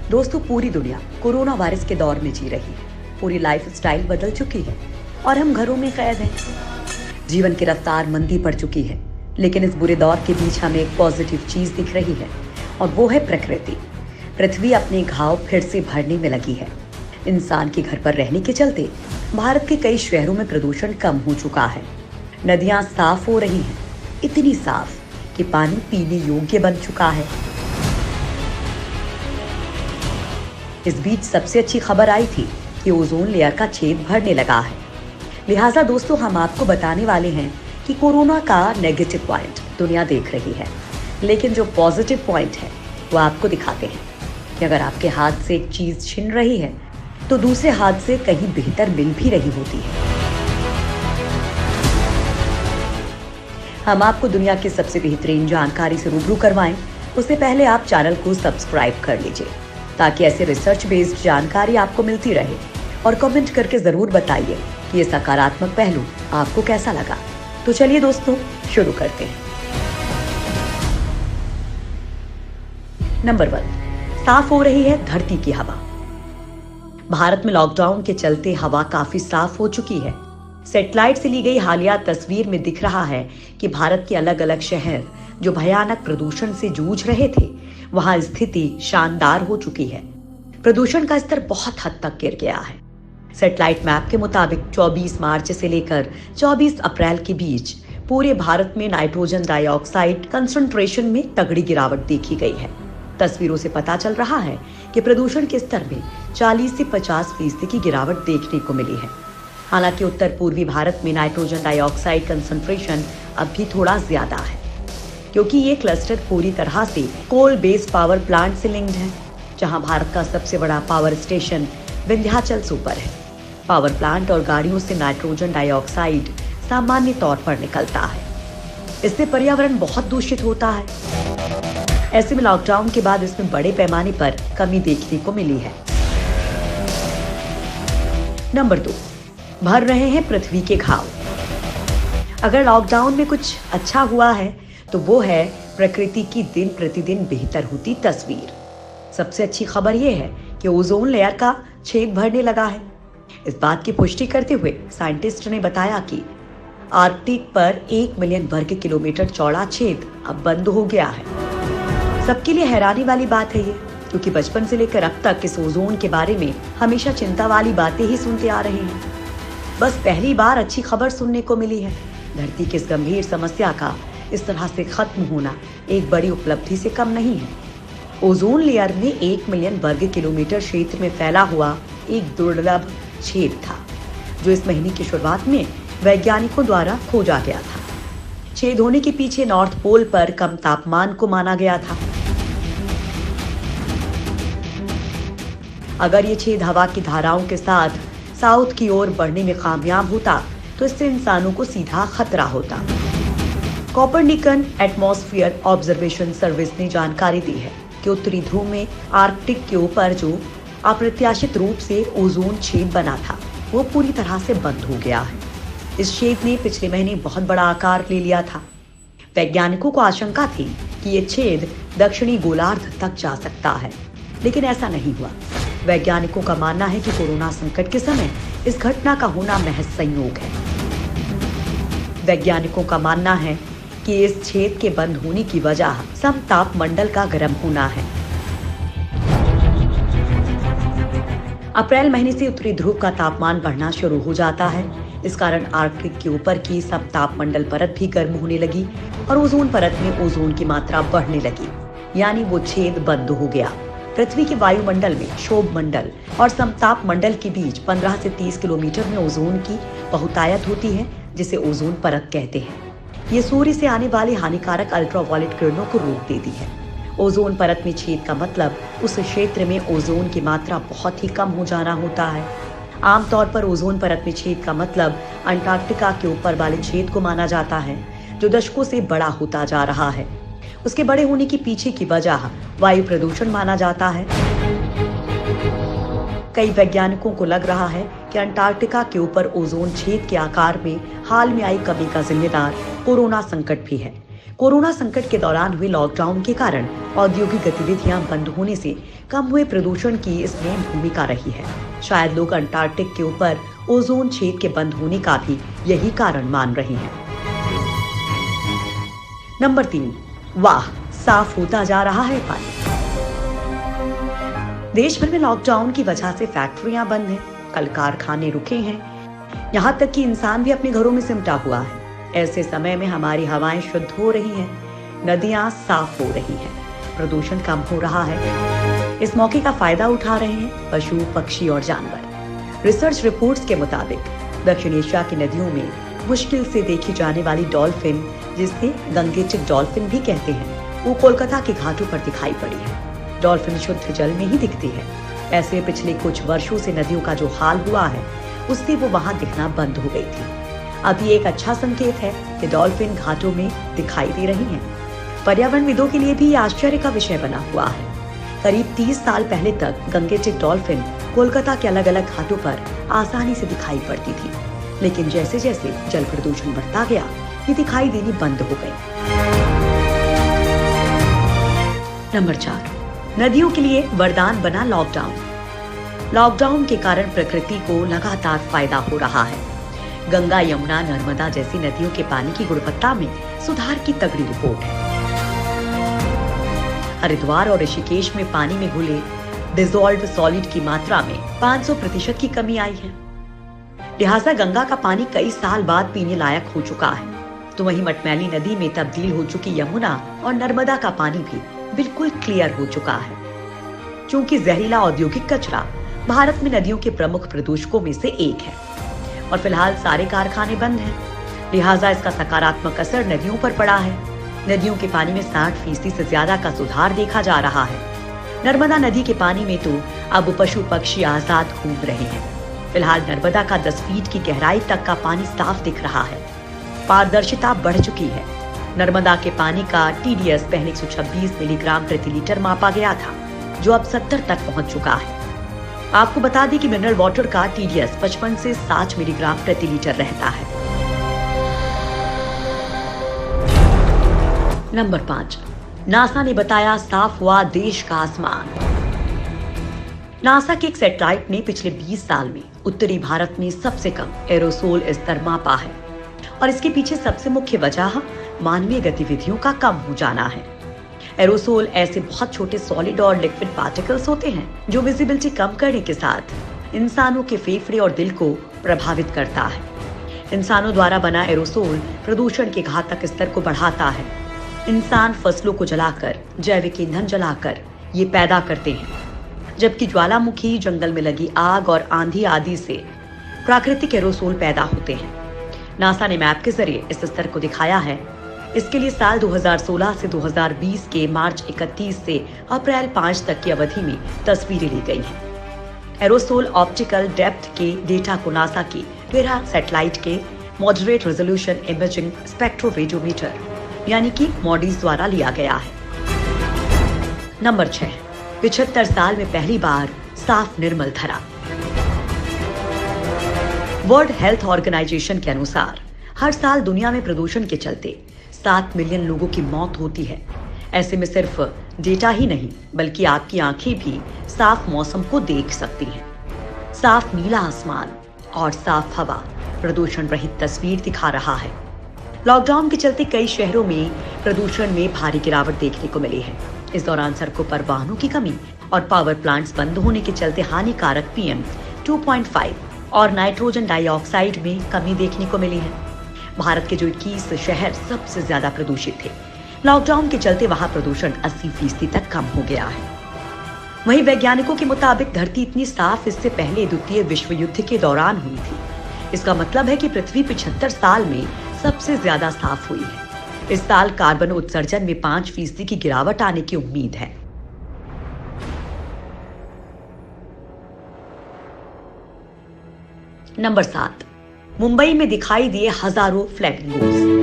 दोस्तों, पूरी दुनिया कोरोना वायरस के दौर में जी रही है। पूरी लाइफ स्टाइल बदल चुकी है और हम घरों में कैद हैं। जीवन की रफ्तार मंदी पड़ चुकी है, लेकिन इस बुरे दौर के बीच हमें एक पॉजिटिव चीज दिख रही है और वो है प्रकृति। पृथ्वी अपने घाव फिर से भरने में लगी है। इंसान के घर पर रहने के चलते भारत के कई शहरों में प्रदूषण कम हो चुका है। नदियां साफ हो रही हैं, इतनी साफ कि पानी पीने योग्य बन चुका है। इस बीच सबसे अच्छी खबर आई थी कि ओजोन लेयर का छेद भरने लगा है। लिहाजा दोस्तों, हम आपको बताने वाले हैं कि कोरोना का नेगेटिव पॉइंट दुनिया देख रही है, लेकिन जो पॉजिटिव पॉइंट है वो आपको दिखाते हैं कि अगर आपके हाथ से एक चीज छिन रही है तो दूसरे हाथ से कहीं बेहतर मिल भी रही होती है। हम आपको दुनिया की सबसे बेहतरीन जानकारी से रूबरू करवाएं, उससे पहले आप चैनल को सब्सक्राइब कर लीजिए ताकि ऐसे रिसर्च बेस्ड जानकारी आपको मिलती रहे। और कमेंट करके जरूर बताइए कि ये सकारात्मक पहलू आपको कैसा लगा। तो चलिए दोस्तों, शुरू करते हैं। नंबर 1, साफ हो रही है धरती की हवा। भारत में लॉकडाउन के चलते हवा काफी साफ हो चुकी है। सैटेलाइट से ली गई हालिया तस्वीर में दिख रहा है कि भारत के अलग अलग शहर जो भयानक प्रदूषण से जूझ रहे थे, वहां स्थिति शानदार हो चुकी है। प्रदूषण का स्तर बहुत हद तक गिर गया है। सैटेलाइट मैप के मुताबिक 24 मार्च से लेकर 24 अप्रैल के बीच पूरे भारत में नाइट्रोजन डाइऑक्साइड कंसंट्रेशन में तगड़ी गिरावट देखी गई है। तस्वीरों से पता चल रहा है कि प्रदूषण के स्तर में 40 से 50% की गिरावट देखने को मिली है। हालांकि उत्तर पूर्वी भारत में नाइट्रोजन डाइऑक्साइड कंसंट्रेशन अब भी थोड़ा ज्यादा है, क्योंकि ये क्लस्टर पूरी तरह से कोल बेस्ड पावर प्लांट से लिंक्ड है, जहां भारत का सबसे बड़ा पावर स्टेशन विंध्याचल सुपर है। पावर प्लांट और गाड़ियों से नाइट्रोजन डाइऑक्साइड सामान्य तौर पर निकलता है। इससे पर्यावरण बहुत दूषित होता है। ऐसे में लॉकडाउन के बाद इसमें बड़े पैमाने पर कमी देखने को मिली है। नंबर 2, भर रहे हैं पृथ्वी के घाव। अगर लॉकडाउन में कुछ अच्छा हुआ है तो वो है प्रकृति की दिन प्रतिदिन बेहतर होती तस्वीर। सबसे अच्छी खबर यह है कि ओजोन लेयर का छेद भरने लगा है। इस बात की पुष्टि करते हुए साइंटिस्ट ने बताया कि आर्कटिक पर 1 मिलियन वर्ग किलोमीटर चौड़ा छेद अब बंद हो गया है। सबके लिए हैरानी वाली बात है ये, क्योंकि बचपन से लेकर अब तक इस ओजोन के बारे में हमेशा चिंता वाली बातें ही सुनते आ रहे हैं। बस पहली बार अच्छी खबर सुनने को मिली है। धरती की इस गंभीर समस्या का इस तरह से खत्म होना एक बड़ी उपलब्धि से कम नहीं है। ओजोन लेयर में 1 मिलियन वर्ग किलोमीटर क्षेत्र में फैला हुआ एक दुर्लभ छेद था, जो इस महीने की शुरुआत में वैज्ञानिकों द्वारा खोजा गया था। छेद होने के पीछे नॉर्थ पोल पर कम तापमान को माना गया था। अगर ये छेद हवा की धाराओं के साथ साउथ की ओर बढ़ने में कामयाब होता तो इससे इंसानों को सीधा खतरा होता। कोपरनिकन एटमॉस्फेयर ऑब्जर्वेशन सर्विस ने जानकारी दी है कि उत्तरी ध्रुव में आर्कटिक के ऊपर जो अप्रत्याशित रूप से ओजोन छेद बना था, वो पूरी तरह से बंद हो गया है। इस छेद ने पिछले महीने बहुत बड़ा आकार ले लिया था। वैज्ञानिकों को आशंका थी कि ये छेद दक्षिणी गोलार्ध तक जा सकता है, लेकिन ऐसा नहीं हुआ। वैज्ञानिकों का मानना है कि कोरोना संकट के समय इस घटना का होना महज संयोग है। वैज्ञानिकों का मानना है कि इस छेद के बंद होने की वजह समतापमंडल का गर्म होना है। अप्रैल महीने से उत्तरी ध्रुव का तापमान बढ़ना शुरू हो जाता है। इस कारण आर्कटिक के ऊपर की समतापमंडल परत भी गर्म होने लगी और ओजोन परत में ओजोन की मात्रा बढ़ने लगी, यानी वो छेद बंद हो गया। पृथ्वी के वायुमंडल में क्षोभ मंडल और समताप मंडल के बीच 15 से 30 किलोमीटर में ओजोन की बहुतायत होती है, जिसे ओजोन परत कहते हैं। ये सूर्य से आने वाली हानिकारक अल्ट्रावायलेट किरणों को रोक देती है। ओजोन परत में छेद का मतलब उस क्षेत्र में ओजोन की मात्रा बहुत ही कम हो जाना होता है। आमतौर पर ओजोन परत में छेद का मतलब अंटार्कटिका के ऊपर वाले छेद को माना जाता है, जो दशकों से बड़ा होता जा रहा है। उसके बड़े होने के पीछे की वजह वायु प्रदूषण माना जाता है। कई वैज्ञानिकों को लग रहा है कि अंटार्कटिका के ऊपर ओजोन छेद के आकार में हाल में आई कमी का जिम्मेदार कोरोना संकट भी है, कोरोना संकट के दौरान हुए लॉकडाउन के कारण औद्योगिक गतिविधियां बंद होने से कम हुए प्रदूषण की इसमें भूमिका रही है। शायद लोग अंटार्कटिक के ऊपर ओजोन छेद के बंद होने का भी यही कारण मान रहे हैं। नंबर 3, वाह, साफ होता जा रहा है पानी। देश भर में लॉकडाउन की वजह से फैक्ट्रियां बंद हैं, कल कारखाने रुके हैं, यहाँ तक कि इंसान भी अपने घरों में सिमटा हुआ है। ऐसे समय में हमारी हवाएं शुद्ध हो रही हैं, नदियां साफ हो रही हैं, प्रदूषण कम हो रहा है। इस मौके का फायदा उठा रहे हैं पशु, पक्षी और जानवर। रिसर्च रिपोर्ट्स के मुताबिक दक्षिण एशिया की नदियों में मुश्किल से देखी जाने वाली डॉल्फिन, जिसे गंगेटिक डॉल्फिन भी कहते हैं, वो कोलकाता के घाटों पर दिखाई पड़ी है। डॉल्फिन शुद्ध जल में ही दिखती है। ऐसे पिछले कुछ वर्षों से नदियों का जो हाल हुआ है, उससे वो वहां दिखना बंद हो गई थी। अब ये एक अच्छा संकेत है कि डॉल्फिन घाटों में दिखाई दे रही हैं। पर्यावरणविदों के लिए भी ये आश्चर्य का विषय बना हुआ है। करीब 30 साल पहले तक गंगेटिक डॉल्फिन कोलकाता के अलग अलग घाटों पर आसानी से दिखाई पड़ती थी, लेकिन जैसे जैसे जल प्रदूषण बढ़ता गया, ये दिखाई देनी बंद हो गई। नंबर 4, नदियों के लिए वरदान बना लॉकडाउन। लॉकडाउन के कारण प्रकृति को लगातार फायदा हो रहा है। गंगा, यमुना, नर्मदा जैसी नदियों के पानी की गुणवत्ता में सुधार की तगड़ी रिपोर्ट है। हरिद्वार और ऋषिकेश में पानी में घुले डिसॉल्व्ड सॉलिड की मात्रा में 500% की कमी आई है। लिहाजा गंगा का पानी कई साल बाद पीने लायक हो चुका है। तो वहीं मटमैली नदी में तब्दील हो चुकी यमुना और नर्मदा का पानी भी बिल्कुल क्लियर हो चुका है। चूंकि जहरीला औद्योगिक कचरा भारत में नदियों के प्रमुख प्रदूषकों में से एक है और फिलहाल सारे कारखाने बंद हैं, लिहाजा इसका सकारात्मक असर नदियों पर पड़ा है। नदियों के पानी में 60% से ज्यादा का सुधार देखा जा रहा है। नर्मदा नदी के पानी में तो अब पशु पक्षी आजाद घूम रहे हैं। फिलहाल नर्मदा का 10 फीट की गहराई तक का पानी साफ दिख रहा है। पारदर्शिता बढ़ चुकी है। नर्मदा के पानी का TDS पहले 126 मिलीग्राम प्रति लीटर मापा गया था, जो अब 70 तक पहुंच चुका है। आपको बता दें कि मिनरल वाटर का TDS 55 से 60 मिलीग्राम प्रति लीटर रहता है। नंबर 5, नासा ने बताया साफ हुआ देश का आसमान। नासा के एक सैटेलाइट ने पिछले 20 साल में उत्तरी भारत में सबसे कम एरोसोल स्तर मापा है और इसके पीछे सबसे मुख्य वजह मानवीय गतिविधियों का कम हो जाना है। एरोसोल ऐसे बहुत छोटे सॉलिड और लिक्विड पार्टिकल्स होते हैं जो विजिबिलिटी कम करने के साथ इंसानों के फेफड़े और दिल को प्रभावित करता है। इंसानों द्वारा बना एरोसोल प्रदूषण के घातक स्तर को बढ़ाता है। इंसान फसलों को जलाकर, जैविक ईंधन जलाकर ये पैदा करते हैं, जबकि ज्वालामुखी, जंगल में लगी आग और आंधी आदि से प्राकृतिक एरोसोल पैदा होते हैं। नासा ने मैप के जरिए इस स्तर को दिखाया है। इसके लिए साल 2016 से 2020 के मार्च 31 से अप्रैल 5 तक की अवधि में तस्वीरें ली गई हैं। एरोसोल ऑप्टिकल डेप्थ के डेटा को नासा की टेरा सैटेलाइट के मॉडरेट रेजोल्यूशन इमेजिंग स्पेक्ट्रोरेडियोमीटर यानी कि मॉडीज द्वारा लिया गया है। नंबर 6, 75 साल में पहली बार साफ निर्मल धरा। वर्ल्ड हेल्थ ऑर्गेनाइजेशन के अनुसार हर साल दुनिया में प्रदूषण के चलते 7 मिलियन लोगों की मौत होती है। ऐसे में सिर्फ डेटा ही नहीं बल्कि आपकी आंखें भी साफ मौसम को देख सकती हैं। साफ नीला आसमान और साफ हवा प्रदूषण रहित तस्वीर दिखा रहा है। लॉकडाउन के चलते कई शहरों में प्रदूषण में भारी गिरावट देखने को मिली है। इस दौरान सड़कों पर वाहनों की कमी और पावर प्लांट्स बंद होने के चलते हानिकारक PM 2.5 और नाइट्रोजन डाइऑक्साइड में कमी देखने को मिली है। भारत के जो 21 शहर सबसे ज्यादा प्रदूषित थे, लॉकडाउन के चलते वहां प्रदूषण 80% तक कम हो गया है। वहीं वैज्ञानिकों के मुताबिक धरती इतनी साफ इससे पहले द्वितीय विश्व युद्ध के दौरान हुई थी। इसका मतलब है कि पृथ्वी 75 साल में सबसे ज्यादा साफ हुई है। इस साल कार्बन उत्सर्जन में 5% की गिरावट आने की उम्मीद है। नंबर 7, मुंबई में दिखाई दिए हजारों फ्लैमिंगोस।